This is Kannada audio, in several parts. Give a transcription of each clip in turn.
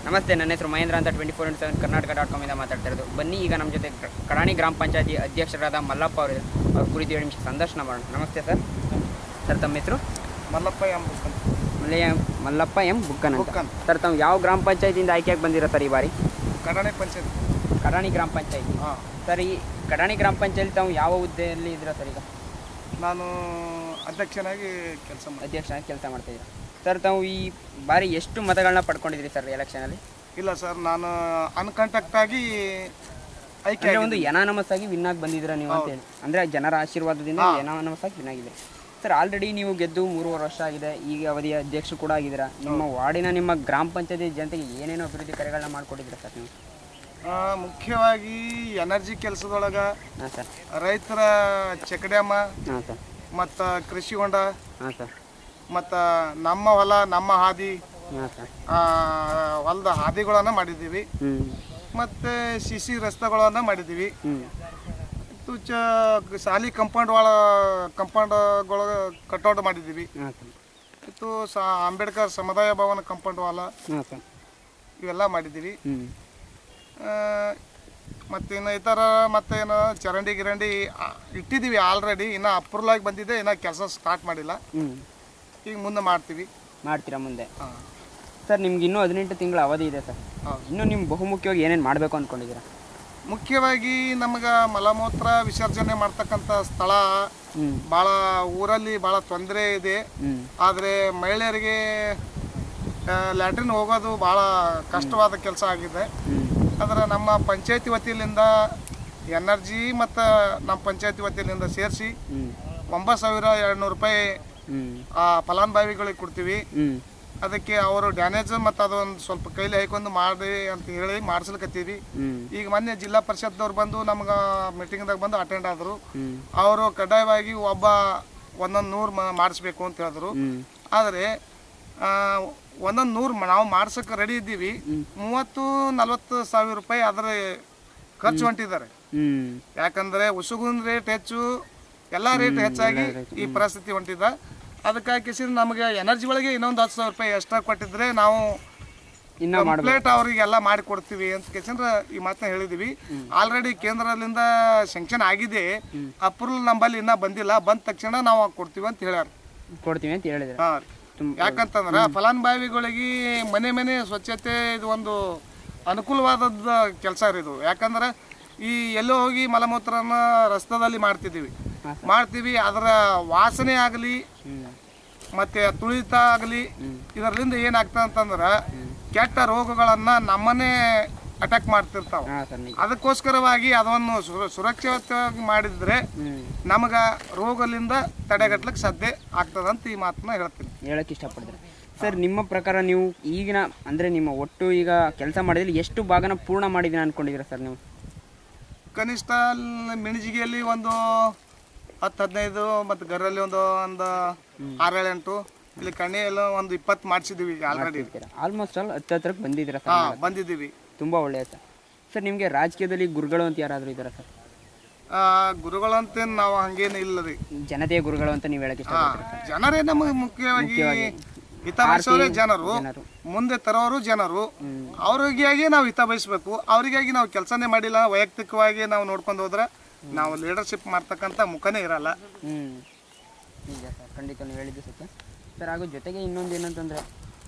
ನಮಸ್ತೆ, ನನ್ನ ಹೆಸರು ಮಹೇಂದ್ರ ಅಂತ 24x7 ಕರ್ನಾಟಕ.com ಇಂದ ಮಾತಾಡ್ತಾ ಇರೋದು. ಬನ್ನಿ ಈಗ ನಮ್ಮ ಜೊತೆ ಕಡಾಣಿ ಗ್ರಾಮ ಪಂಚಾಯತಿ ಅಧ್ಯಕ್ಷರಾದ ಮಲ್ಲಪ್ಪ ಅವರು ಅವ್ರ ಕುರಿತು 7 ನಿಮಿಷ ಸಂದರ್ಶನ ಮಾಡೋಣ. ನಮಸ್ತೆ ಸರ್. ಸರ್ ತಮ್ಮ ಹೆಸರು? Mallappa M Bukkan. Mallappa M Bukkan. Sir ತಾವು ಯಾವ ಗ್ರಾಮ ಪಂಚಾಯತಿಯಿಂದ ಆಯ್ಕೆಯಾಗಿ ಬಂದಿರೋ ಸರ್ ಈ ಬಾರಿ? ಕಡಾಣಿ ಪಂಚಾಯತಿ. ಕಡಾಣಿ ಗ್ರಾಮ ಪಂಚಾಯತಿ. ಸರ್ ಈ ಕಡಾಣಿ ಗ್ರಾಮ ಪಂಚಾಯತಿ ತಾವು ಯಾವ ಹುದ್ದೆಯಲ್ಲಿ ಇದ್ದೀರಾ ಸರ್ ಈಗ? ನಾನು ಅಧ್ಯಕ್ಷನಾಗಿ ಕೆಲಸ ಮಾಡ್ತಾಯಿದ್ದೀರಾ ಸರ್. ತಾವು ಈ ಬಾರಿ ಎಷ್ಟು ಮತಗಳನ್ನ ಪಡ್ಕೊಂಡಿದ್ದೀರಿ ಸರ್ ಎಲೆಕ್ಷನಲ್ಲಿ? ಇಲ್ಲ ಸರ್, ನಾನು ಅನ್ಕಾಂಟ್ಯಾಕ್ಟ್ ಆಗಿ ಆಯ್ಕೆ ಒಂದು ಎನಾನಮಸ್ ಆಗಿ ವಿನ್ ಆಗಿ ಬಂದಿದ್ದೀರಾ ನೀವು ಅಂತ ಹೇಳಿ, ಅಂದರೆ ಜನರ ಆಶೀರ್ವಾದದಿಂದ ಎನಾನಮಸ್ ಆಗಿ ವಿನ್ ಆಗಿದ್ದೀರಿ ಸರ್. ಆಲ್ರೆಡಿ ನೀವು ಗೆದ್ದು 3.5 ವರ್ಷ ಆಗಿದೆ, ಈಗ ಅವಧಿಯ ಅಧ್ಯಕ್ಷರು ಕೂಡ ಆಗಿದ್ದೀರಾ. ನಿಮ್ಮ ವಾರ್ಡಿನ ನಿಮ್ಮ ಗ್ರಾಮ ಪಂಚಾಯತಿ ಜನತೆಗೆ ಏನೇನೋ ಅಭಿವೃದ್ಧಿ ಕಾರ್ಯಗಳನ್ನ ಮಾಡಿಕೊಟ್ಟಿದ್ದೀರಾ ಸರ್ ನೀವು? ಮುಖ್ಯವಾಗಿ ಎನರ್ಜಿ ಕೆಲಸದೊಳಗೆ ಸರ್ ರೈತರ ಚಕಡ್ಯಾಮ ಸರ್ ಮತ್ತು ಕೃಷಿ ಹೊಂಡ ಸರ್ ಮತ್ತು ನಮ್ಮ ಹೊಲ ನಮ್ಮ ಹಾದಿ ಹೊಲದ ಹಾದಿಗಳನ್ನು ಮಾಡಿದ್ದೀವಿ. ಮತ್ತು CC ರಸ್ತೆಗಳನ್ನು ಮಾಡಿದ್ದೀವಿ. ಶಾಲಿ ಕಂಪೌಂಡ್ಗಳ ಕಟ್ಔಟ್ ಮಾಡಿದ್ದೀವಿ. ಇತ್ತು ಅಂಬೇಡ್ಕರ್ ಸಮುದಾಯ ಭವನ ಕಂಪೌಂಡ್ ವಾಲ ಇವೆಲ್ಲ ಮಾಡಿದ್ದೀವಿ. ಮತ್ತಿನ್ನು ಇತರ ಮತ್ತೇನು ಚರಂಡಿ ಗಿರಂಡಿ ಇಟ್ಟಿದ್ದೀವಿ ಆಲ್ರೆಡಿ. ಇನ್ನು ಅಪ್ರೂವಲ್ ಆಗಿ ಬಂದಿದೆ, ಇನ್ನು ಕೆಲಸ ಸ್ಟಾರ್ಟ್ ಮಾಡಿಲ್ಲ. ಈಗ ಮುಂದೆ ಮಾಡ್ತೀರಾ ಮುಂದೆ? ಸರ್ ನಿಮ್ಗೆ ಇನ್ನೂ 18 ತಿಂಗಳ ಅವಧಿ ಇದೆ ಸರ್. ಇನ್ನು ನಿಮ್ಮ ಬಹುಮುಖ್ಯವಾಗಿ ಏನೇನು ಮಾಡಬೇಕು ಅಂದ್ಕೊಂಡಿದ್ದೀರಾ? ಮುಖ್ಯವಾಗಿ ನಮ್ಗೆ ಮಲಮೂತ್ರ ವಿಸರ್ಜನೆ ಮಾಡ್ತಕ್ಕಂಥ ಸ್ಥಳ ಭಾಳ ಊರಲ್ಲಿ ಭಾಳ ತೊಂದರೆ ಇದೆ. ಆದರೆ ಮಹಿಳೆಯರಿಗೆ ಲ್ಯಾಟ್ರಿನ್ ಹೋಗೋದು ಭಾಳ ಕಷ್ಟವಾದ ಕೆಲಸ ಆಗಿದೆ. ಆದರೆ ನಮ್ಮ ಪಂಚಾಯತಿ ವತಿಯಿಂದ ಎನರ್ಜಿ ಮತ್ತು ನಮ್ಮ ಪಂಚಾಯತಿ ವತಿಯಿಂದ ಸೇರಿಸಿ 9,200 ರೂಪಾಯಿ ಫಲಾನುಭವಿಗಳಿಗೆ ಕೊಡ್ತೀವಿ. ಅದಕ್ಕೆ ಅವರು ಡ್ಯಾನೇಜ್ ಮತ್ತು ಅದೊಂದು ಸ್ವಲ್ಪ ಕೈಲಿ ಹಾಕೊಂಡು ಮಾಡಿ ಅಂತ ಹೇಳಿ ಮಾಡಿಸ್ಲಿಕ್ಕತ್ತೀವಿ. ಈಗ ಮೊನ್ನೆ ಜಿಲ್ಲಾ ಪರಿಷತ್ದವ್ರು ಬಂದು ನಮ್ಗೆ ಮೀಟಿಂಗ್ದಾಗ ಬಂದು ಅಟೆಂಡ್ ಆದರು. ಅವರು ಕಡ್ಡಾಯವಾಗಿ ಒಂದೊಂದು 100 ಮಾಡಿಸ್ಬೇಕು ಅಂತ ಹೇಳಿದ್ರು. ಆದರೆ 100 ನಾವು ಮಾಡ್ಸಕ್ಕೆ ರೆಡಿ ಇದ್ದೀವಿ. 30-40 ಸಾವಿರ ರೂಪಾಯಿ ಅದರ ಖರ್ಚು ಹೊಂಟಿದ್ದಾರೆ. ಯಾಕಂದರೆ ಉಸುಗುನ್ ರೇಟ್ ಹೆಚ್ಚು, ಎಲ್ಲ ರೇಟ್ ಹೆಚ್ಚಾಗಿ ಈ ಪರಿಸ್ಥಿತಿ ಹೊಂಟಿದ. ಅದಕ್ಕಾಗಿ ನಮಗೆ ಎನರ್ಜಿ ಒಳಗೆ ಇನ್ನೊಂದು 10,000 ರೂಪಾಯಿ ಎಕ್ಸ್ಟ್ರಾ ಕೊಟ್ಟಿದ್ರೆ ನಾವು ಕಂಪ್ಲೇಟ್ ಅವರಿಗೆಲ್ಲ ಮಾಡಿಕೊಡ್ತೀವಿ ಅಂತ ಕೇಸಿಂದ್ರೆ ಈ ಮಾತನ್ನ ಹೇಳಿದ್ದೀವಿ. ಆಲ್ರೆಡಿ ಕೇಂದ್ರದಿಂದ ಸ್ಯಾಂಕ್ಷನ್ ಆಗಿದೆ, ಅಪ್ರೂವಲ್ ನಂಬಲ್ಲಿ ಇನ್ನೂ ಬಂದಿಲ್ಲ. ಬಂದ ತಕ್ಷಣ ನಾವು ಕೊಡ್ತೀವಿ ಅಂತ ಹೇಳಿದ್ರು. ಹಾಂ, ಯಾಕಂತಂದ್ರೆ ಫಲಾನುಭವಿಗಳಿಗೆ ಮನೆ ಸ್ವಚ್ಛತೆ ಇದು ಒಂದು ಅನುಕೂಲವಾದದ್ದು ಕೆಲಸ ಇದು. ಯಾಕಂದ್ರೆ ಈ ಎಲ್ಲೋ ಹೋಗಿ ಮಲಮೂತ್ರನ ರಸ್ತೆದಲ್ಲಿ ಮಾಡ್ತೀವಿ. ಅದರ ವಾಸನೆ ಆಗಲಿ ಮತ್ತೆ ತುಳಿತ ಆಗಲಿ ಇದರಿಂದ ಏನಾಗ್ತದೆ ಅಂತಂದ್ರೆ ಕೆಟ್ಟ ರೋಗಗಳನ್ನು ನಮ್ಮನ್ನೇ ಅಟ್ಯಾಕ್ ಮಾಡ್ತಿರ್ತಾವೆ. ಅದಕ್ಕೋಸ್ಕರವಾಗಿ ಅದನ್ನು ಸುರಕ್ಷಿತವಾಗಿ ಮಾಡಿದ್ರೆ ನಮಗೆ ರೋಗದಿಂದ ತಡೆಗಟ್ಟಲಿಕ್ಕೆ ಸಾಧ್ಯ ಆಗ್ತದಂತ ಈ ಮಾತನ್ನ ಹೇಳಕ್ಕೆ ಇಷ್ಟಪಡ್ತೀನಿ ಸರ್. ನಿಮ್ಮ ಪ್ರಕಾರ ನೀವು ಈಗಿನ ಅಂದರೆ ನಿಮ್ಮ ಒಟ್ಟು ಈಗ ಕೆಲಸ ಮಾಡಿದ್ರೆ ಎಷ್ಟು ಭಾಗನ ಪೂರ್ಣ ಮಾಡಿದ್ದೀನಿ ಅನ್ಕೊಂಡಿದ್ದೀರಾ ಸರ್ ನೀವು? ಕನಿಷ್ಠ ಮಿಣಿಜಿಗೆಯಲ್ಲಿ ಒಂದು 10-15 ಮತ್ತು ಗರಲ್ಲಿ ಒಂದು 6-8, ಇಲ್ಲಿ ಕಣಿಯೆಲ್ಲ ಒಂದು 20 ಮಾಡಿಸಿದ್ದೀವಿ ಆಲ್ರೆಡಿ. ಆಲ್ಮೋಸ್ಟ್ ಆಲ್ 10 ಬಂದಿದ್ದೀರಾ ಸರ್? ಬಂದಿದ್ದೀವಿ. ತುಂಬ ಒಳ್ಳೆಯ ಸರ್. ನಿಮಗೆ ರಾಜಕೀಯದಲ್ಲಿ ಗುರುಗಳು ಅಂತ ಯಾರಾದರೂ ಇದ್ದಾರಾ ಸರ್? ಗುರುಗಳಂತ ನಾವು ಹಂಗೇನು ಇಲ್ಲ ರೀ. ಜನತೆಯ ಗುರುಗಳು ಅಂತ ನೀವು ಹೇಳಕ್ಕೆ ಇಷ್ಟಪಡ್ತೀರಾ? ಜನರೇ ನಮಗೆ ಮುಖ್ಯವಾಗಿ ಹಿತ ಬಯಸೋರೇ ಜನರು, ಮುಂದೆ ತರೋರು ಜನರು. ಅವ್ರಿಗಾಗಿ ನಾವು ಹಿತ ಬಯಸಬೇಕು. ಅವರಿಗಾಗಿ ನಾವು ಕೆಲಸನೇ ಮಾಡಿಲ್ಲ, ವೈಯಕ್ತಿಕವಾಗಿ ನಾವು ನೋಡ್ಕೊಂಡು ಹೋದ್ರೆ ನಾವು ಲೀಡರ್ಶಿಪ್ ಮಾಡ್ತಕ್ಕಂಥ ಮುಖನೇ ಇರಲ್ಲ. ನಿಜ ಸರ್, ಖಂಡಿತ ನೀವು ಹೇಳಿದ್ದು ಸತ್ಯ ಸರ್. ಹಾಗೂ ಜೊತೆಗೆ ಇನ್ನೊಂದು ಏನಂತಂದರೆ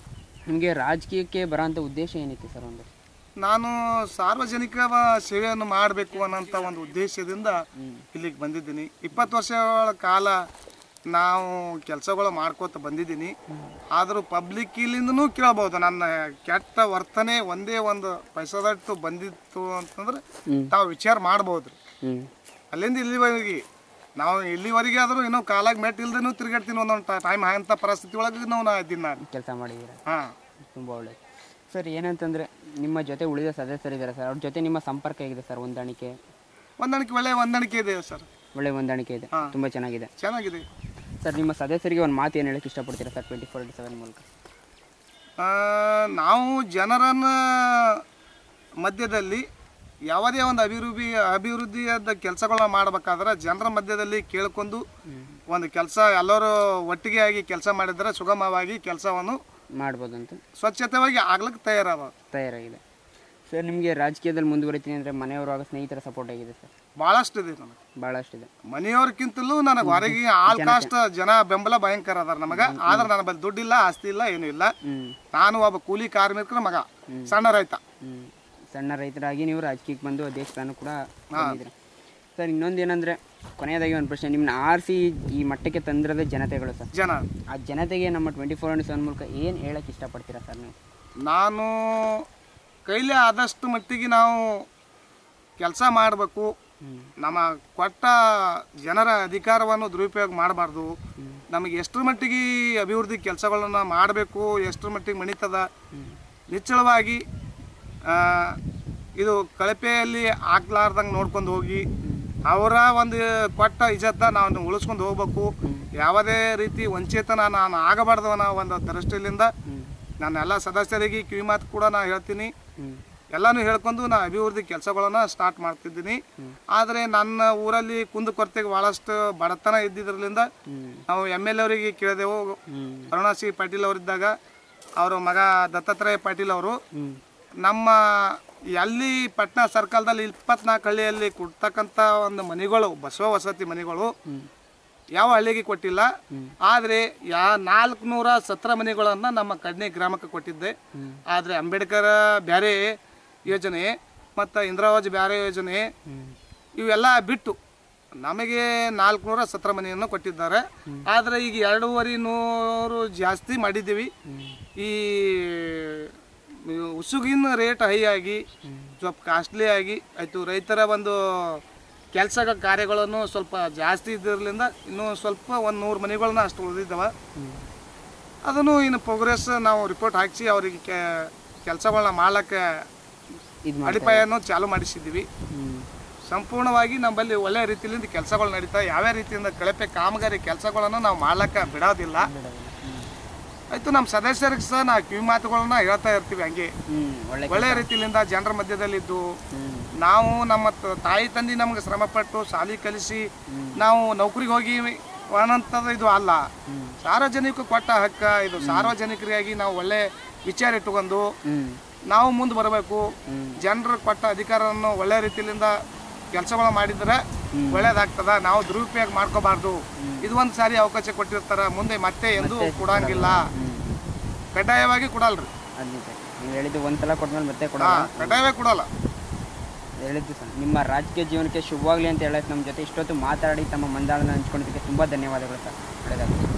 ನಿಮಗೆ ರಾಜಕೀಯಕ್ಕೆ ಬರೋಂಥ ಉದ್ದೇಶ ಏನಿತ್ತು ಸರ್? ಒಂದು ನಾನು ಸಾರ್ವಜನಿಕ ಸೇವೆಯನ್ನು ಮಾಡಬೇಕು ಅನ್ನೋಂಥ ಒಂದು ಉದ್ದೇಶದಿಂದ ಇಲ್ಲಿಗೆ ಬಂದಿದ್ದೀನಿ. 20 ವರ್ಷಗಳ ಕಾಲ ನಾವು ಕೆಲಸಗಳು ಮಾಡ್ಕೋತ ಬಂದಿದ್ದೀನಿ. ಆದರೂ ಪಬ್ಲಿಕ್ ಇಲ್ಲಿಂದನೂ ಕೇಳ್ಬೋದು ನನ್ನ ಕೆಟ್ಟ ವರ್ತನೆ ಒಂದೇ ಒಂದು ಪೈಸದಟ್ಟು ಬಂದಿತ್ತು ಅಂತಂದ್ರೆ ತಾವು ವಿಚಾರ ಮಾಡ್ಬೋದು. ಅಲ್ಲಿಂದ ಇಲ್ಲಿವರೆಗೆ ಆದರೂ ಇನ್ನೂ ಕಾಲಾಗಿ ಮೆಟ್ ಇಲ್ದೇನೂ ತಿರುಗಾಡ್ತೀನಿ. ಒಂದೊಂದು ಟೈಮ್ ಅಂಥ ಪರಿಸ್ಥಿತಿ ಒಳಗೆ ನಾನು ಇದ್ದೀನಿ. ನಾನು ಕೆಲಸ ಮಾಡಿದ್ದೀರಾ? ಹಾಂ, ತುಂಬ ಒಳ್ಳೆಯದು ಸರ್. ಏನಂತಂದರೆ ನಿಮ್ಮ ಜೊತೆ ಉಳಿದ ಸದಸ್ಯರಿದ್ದಾರೆ ಸರ್, ಅವ್ರ ಜೊತೆ ನಿಮ್ಮ ಸಂಪರ್ಕ ಹೇಗಿದೆ ಸರ್? ಹೊಂದಾಣಿಕೆ ಒಳ್ಳೆಯ ಹೊಂದಾಣಿಕೆ ಇದೆ ಸರ್. ಒಳ್ಳೆಯ ಹೊಂದಾಣಿಕೆ ಇದೆ, ತುಂಬ ಚೆನ್ನಾಗಿದೆ ಸರ್. ನಿಮ್ಮ ಸದಸ್ಯರಿಗೆ ಒಂದು ಮಾತು ಏನು ಹೇಳಕ್ಕೆ ಇಷ್ಟಪಡ್ತೀರಾ ಸರ್ 24x7 ಮೂಲಕ? ನಾವು ಜನರನ್ನ ಮಧ್ಯದಲ್ಲಿ ಯಾವುದೇ ಒಂದು ಅಭಿವೃದ್ಧಿಯಾದ ಕೆಲಸಗಳನ್ನ ಮಾಡಬೇಕಾದ್ರೆ ಜನರ ಮಧ್ಯದಲ್ಲಿ ಕೇಳ್ಕೊಂಡು ಒಂದು ಕೆಲಸ ಎಲ್ಲರೂ ಒಟ್ಟಿಗೆ ಆಗಿ ಕೆಲಸ ಮಾಡಿದರೆ ಸುಗಮವಾಗಿ ಕೆಲಸವನ್ನು ಮಾಡ್ಬೋದು ಅಂತ ಸ್ವಚ್ಛತೆಯಾಗಿ ಆಗ್ಲಿಕ್ಕೆ ತಯಾರಾಗಿದೆ. ಸರ್ ನಿಮಗೆ ರಾಜಕೀಯದಲ್ಲಿ ಮುಂದುವರಿತೀನಿ ಅಂದರೆ ಮನೆಯವರು ಹಾಗೂ ಸ್ನೇಹಿತರ ಸಪೋರ್ಟ್ ಆಗಿದೆ ಸರ್? ಭಾಳಷ್ಟು ಇದೆ ನನಗೆ, ಭಾಳಷ್ಟಿದೆ. ಮನೆಯವ್ರಕ್ಕಿಂತಲೂ ನನಗೆ ಹೊರಗೆ ಆಲ್ ಕಾಸ್ಟ್ ಜನ ಬೆಂಬಲ ಭಯಂಕರ ಅದಾರ ನಮಗೆ. ಆದ್ರೆ ನನ್ನ ಬಳಿ ದುಡ್ಡಿಲ್ಲ, ಆಸ್ತಿ ಇಲ್ಲ, ಏನೂ ಇಲ್ಲ. ನಾನು ಒಬ್ಬ ಕೂಲಿ ಕಾರ್ಮಿಕರ ಮಗ, ಸಣ್ಣ ರೈತ. ಸಣ್ಣ ರೈತರಾಗಿ ನೀವು ರಾಜಕೀಯಕ್ಕೆ ಬಂದು ಅಧ್ಯಕ್ಷ ಸ್ಥಾನ ಕೂಡ ಬಂದಿದ್ದೀರಿ. ಸರ್ ಇನ್ನೊಂದೇನೆಂದರೆ ಕೊನೆಯದಾಗಿ ಒಂದು ಪ್ರಶ್ನೆ, ನಿಮ್ಮನ್ನ ಆರಿಸಿ ಈ ಮಟ್ಟಕ್ಕೆ ತಂದಿರೋದೇ ಜನತೆಗಳು ಸರ್. ಆ ಜನತೆಗೆ ನಮ್ಮ 24/7 ಮೂಲಕ ಏನು ಹೇಳಕ್ಕೆ ಇಷ್ಟಪಡ್ತೀರಾ ಸರ್ ನೀವು? ನಾನು ಕೈಲಿ ಆದಷ್ಟು ಮಟ್ಟಿಗೆ ನಾವು ಕೆಲಸ ಮಾಡಬೇಕು. ನಮ್ಮ ಕೊಟ್ಟ ಜನರ ಅಧಿಕಾರವನ್ನು ದುರುಪಯೋಗ ಮಾಡಬಾರ್ದು. ನಮಗೆ ಎಷ್ಟರ ಮಟ್ಟಿಗೆ ಅಭಿವೃದ್ಧಿ ಕೆಲಸಗಳನ್ನು ಮಾಡಬೇಕು, ಎಷ್ಟರ ಮಟ್ಟಿಗೆ ಮಣಿತದ ನಿಚ್ಚಳವಾಗಿ ಇದು ಕಳಪೆಯಲ್ಲಿ ಆಗ್ಲಾರ್ದಂಗೆ ನೋಡ್ಕೊಂಡು ಹೋಗಿ ಅವರ ಒಂದು ಕೊಟ್ಟ ಇಜ್ಜತ್ತ ನಾವು ಉಳಿಸ್ಕೊಂಡು ಹೋಗ್ಬೇಕು. ಯಾವುದೇ ರೀತಿ ವಂಚಿತನ ನಾನು ಆಗಬಾರ್ದವನ ಒಂದು ದೃಷ್ಟಿಯಿಂದ ನಾನೆಲ್ಲ ಸದಸ್ಯರಿಗೆ ಕಿವಿ ಮಾತು ಕೂಡ ನಾನು ಹೇಳ್ತೀನಿ. ಎಲ್ಲನೂ ಹೇಳ್ಕೊಂಡು ನಾನು ಅಭಿವೃದ್ಧಿ ಕೆಲಸಗಳನ್ನು ಸ್ಟಾರ್ಟ್ ಮಾಡ್ತಿದ್ದೀನಿ. ಆದರೆ ನನ್ನ ಊರಲ್ಲಿ ಕುಂದುಕೊರತೆಗೆ ಭಾಳಷ್ಟು ಬಡತನ ಇದ್ದಿದ್ರಲಿಂದ ನಾವು MLA ಅವರಿಗೆ ಕೇಳಿದೆವು. ಅರುಣಾಸಿ ಪಾಟೀಲ್ ಅವರಿದ್ದಾಗ ಅವರ ಮಗ ದತ್ತಾತ್ರೇಯ ಪಾಟೀಲ್ ಅವರು ನಮ್ಮ ಅಲ್ಲಿ ಪಟ್ನಾ ಸರ್ಕಲ್ದಲ್ಲಿ 24 ಹಳ್ಳಿಯಲ್ಲಿ ಕೊಡ್ತಕ್ಕಂಥ ಒಂದು ಮನೆಗಳು, ಬಸವ ವಸತಿ ಮನೆಗಳು ಯಾವ ಹಳ್ಳಿಗೆ ಕೊಟ್ಟಿಲ್ಲ. ಆದರೆ 417 ಮನೆಗಳನ್ನು ನಮ್ಮ ಕಡ್ನಿ ಗ್ರಾಮಕ್ಕೆ ಕೊಟ್ಟಿದ್ದೆ. ಆದರೆ ಅಂಬೇಡ್ಕರ್ ಬ್ಯಾರೆ ಯೋಜನೆ ಮತ್ತು ಇಂದಿರಾವಾಜ್ ಬ್ಯಾರೆ ಯೋಜನೆ ಇವೆಲ್ಲ ಬಿಟ್ಟು ನಮಗೆ 417 ಮನೆಯನ್ನು ಕೊಟ್ಟಿದ್ದಾರೆ. ಆದರೆ ಈಗ 2,200 ಜಾಸ್ತಿ ಮಾಡಿದ್ದೀವಿ. ಈ ಉಸುಗಿನ ರೇಟ್ ಹೈ ಆಗಿ ಸ್ವಲ್ಪ ಕಾಸ್ಟ್ಲಿ ಆಗಿ ಆಯಿತು. ರೈತರ ಒಂದು ಕೆಲಸ ಕಾರ್ಯಗಳನ್ನು ಸ್ವಲ್ಪ ಜಾಸ್ತಿ ಇದ್ದಿರಲಿಂದ ಇನ್ನೂ ಸ್ವಲ್ಪ 100 ಮನೆಗಳನ್ನ ಅಷ್ಟು ಉಳಿದಿದ್ದಾವೆ. ಅದನ್ನು ಇನ್ನು ಪ್ರೋಗ್ರೆಸ್ ನಾವು ರಿಪೋರ್ಟ್ ಹಾಕಿಸಿ ಅವರಿಗೆ ಕೆಲಸಗಳನ್ನ ಮಾಡ್ಲಿಕ್ಕೆ ಅಡಿಪಾಯನ್ನು ಚಾಲು ಮಾಡಿಸಿದ್ದೀವಿ. ಸಂಪೂರ್ಣವಾಗಿ ನಮ್ಮಲ್ಲಿ ಒಳ್ಳೆಯ ರೀತಿಯಿಂದ ಕೆಲಸಗಳು ನಡೀತಾವೆ. ಯಾವ್ಯಾವ ರೀತಿಯಿಂದ ಕಳಪೆ ಕಾಮಗಾರಿ ಕೆಲಸಗಳನ್ನು ನಾವು ಮಾಡ್ಲಿಕ್ಕೆ ಬಿಡೋದಿಲ್ಲ. ಆಯಿತು, ನಮ್ಮ ಸದಸ್ಯರಿಗೆ ಸಹ ನಾವು ಕಿವಿ ಮಾತುಗಳನ್ನ ಹೇಳ್ತಾ ಇರ್ತೀವಿ. ಹಂಗೆ ಒಳ್ಳೆಯ ರೀತಿಯಿಂದ ಜನರ ಮಧ್ಯದಲ್ಲಿದ್ದು ನಾವು ನಮ್ಮ ತಾಯಿ ತಂದೆ ನಮ್ಗೆ ಶ್ರಮಪಟ್ಟು ಶಾಲೆ ಕಲಿಸಿ ನಾವು ನೌಕರಿಗೆ ಹೋಗಿ ಅನ್ನೋಂಥದ್ದು ಇದು ಅಲ್ಲ. ಸಾರ್ವಜನಿಕ ಕೊಟ್ಟ ಹಕ್ಕ ಇದು. ಸಾರ್ವಜನಿಕರಿಗಾಗಿ ನಾವು ಒಳ್ಳೆ ವಿಚಾರ ಇಟ್ಟುಕೊಂಡು ನಾವು ಮುಂದೆ ಬರಬೇಕು. ಜನರು ಕೊಟ್ಟ ಅಧಿಕಾರವನ್ನು ಒಳ್ಳೆ ರೀತಿಯಿಂದ ಕೆಲಸಗಳು ಮಾಡಿದ್ರೆ ಒಳ್ಳೇದಾಗ್ತದ. ನಾವು ದುರುಪಯೋಗ ಮಾಡ್ಕೋಬಾರ್ದು. ಇದು ಒಂದು ಸಾರಿ ಅವಕಾಶ ಕೊಟ್ಟಿರ್ತಾರ, ಮುಂದೆ ಮತ್ತೆ ಎಂದೂ ಕೊಡಂಗಿಲ್ಲ. ಕಡ್ಡಾಯವಾಗಿ ಕೊಡಲ್ರಿ. ನೀವು ಹೇಳಿದ್ದು ಒಂದ್ಸಲ ಕೊಟ್ಮೇಲೆ ಮತ್ತೆ ಕೊಡಲ್ಲ, ಕಡ್ಡಾಯವಾಗಿ ಕೊಡಲ್ಲ ಹೇಳಿದ್ದು ಸರ್. ನಿಮ್ಮ ರಾಜಕೀಯ ಜೀವನಕ್ಕೆ ಶುಭವಾಗಲಿ ಅಂತ ಹೇಳಕ್ಕೆ ನಮ್ಮ ಜೊತೆ ಇಷ್ಟೊತ್ತು ಮಾತಾಡಿ ತಮ್ಮ ಮಂದಾಳನ ಹಂಚ್ಕೊಂಡಿದ್ದಕ್ಕೆ ತುಂಬ ಧನ್ಯವಾದಗಳು ಸರ್. ಒಳ್ಳೆಯದಾಗಲಿ.